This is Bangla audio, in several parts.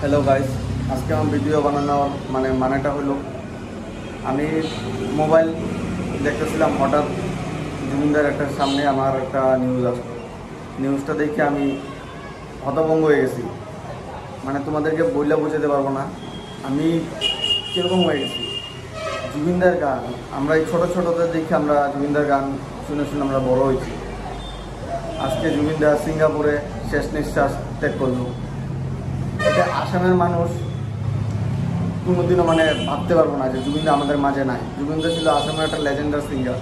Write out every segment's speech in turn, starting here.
হ্যালো গাইস, আজকে আমার ভিডিও বানানোর মানেটা হলো আমি মোবাইল দেখতেছিলাম, হঠাৎ জুবিনদার একটা সামনে আমার একটা নিউজ আসলো। নিউজটা দেখে আমি হতভম্ব হয়ে গেছি। তোমাদেরকে বইলা বোঝাতে পারবো না আমি কীরকম হয়ে গেছি। জুবিনদার গান আমরা এই ছোটো ছোটোদের দেখে আমরা জুবিনদার গান শুনে শুনে আমরা বড় হয়েছি। আজকে জুবিনদার সিঙ্গাপুরে শেষ নিঃশ্বাস ত্যাগ করলো। এটা আসামের মানুষ কোনোদিনও ভাবতে পারবো না যে জুবিনদা আমাদের মাঝে নাই। জুবিনদা ছিল আসামের একটা লেজেন্ডার সিঙ্গার।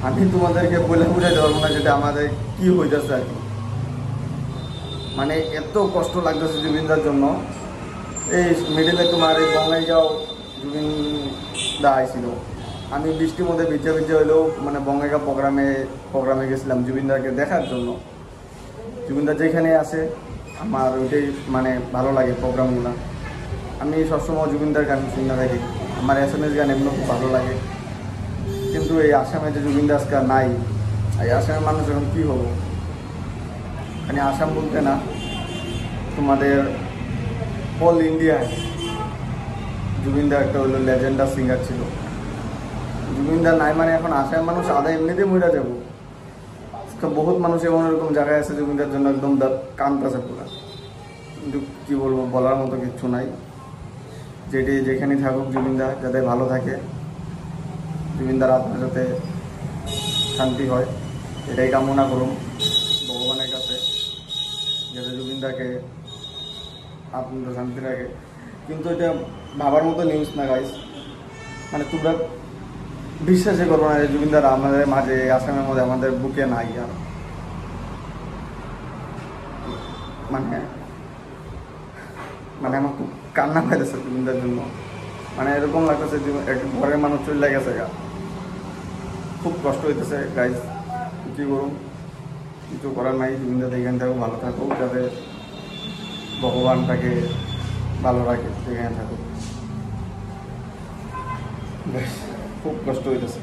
আমি তোমাদেরকে বলে বুঝাইতে পারবো না যেটা আমাদের কি হইতেছে আর কি। এত কষ্ট লাগতেছে জুবিনদার জন্য। এই মিডিলে তোমার এই বঙ্গাইগাঁও জুবিন দা আইছিল। আমি বৃষ্টির মধ্যে ভিজে ভিজে হইলেও বঙ্গাইগাঁও প্রোগ্রামে গেছিলাম জুবিনদাকে দেখার জন্য। জুবিনদা যেখানে আছে আমার ওইটাই ভালো লাগে প্রোগ্রামগুলো। আমি সবসময় জুবিনদার গান শুনে থাকি। আমার SMS গান এমনি খুব ভালো লাগে। কিন্তু এই আসামে যে জুবিনদা আজকাল নাই, এই আসামের মানুষ এখন কী হবো। আসাম বলতে না, তোমাদের অল ইন্ডিয়ায় জুবিনদা একটা হলো লেজেন্ডার সিঙ্গার ছিল। জুবিনদা নাই এখন আসামের মানুষ আধা এমনিতেই মরে যাবো। বহুত মানুষ এমন এরকম জায়গায় আছে জুবিনদার জন্য একদম কাঁদতেছে পুরা। কিন্তু কী বলবো, বলার মতো কিচ্ছু নাই। যেখানেই থাকুক জুবিনদা যাতে ভালো থাকে, জুবিনদার আত্মা যাতে শান্তি হয়, এটাই কামনা করুন ভগবানের কাছে, যাতে জুবিনদাকে আত্মা শান্তি রাখে। কিন্তু এটা ভাবার মতো নিউজ না গাইস। তোমরা বিশ্বাসই করবো না যে জুবিনদার আমাদের মাঝে, আসামের মধ্যে, আমাদের বুকে নাই। আর আমার খুব কান্না পাইতেছে জুবিনদার জন্য। এরকম লাগতেছে যে একটা ঘরের মানুষ চলে গেছে গা। খুব কষ্ট হইতেছে গাইজ। কী করুন, কিছু করার নাই। জুবিনদা যেখানে থাকুক ভালো থাকুক, যাতে ভগবান তাকে ভালো রাখে, যেখানে থাকুক। খুব কষ্ট হইতেছে।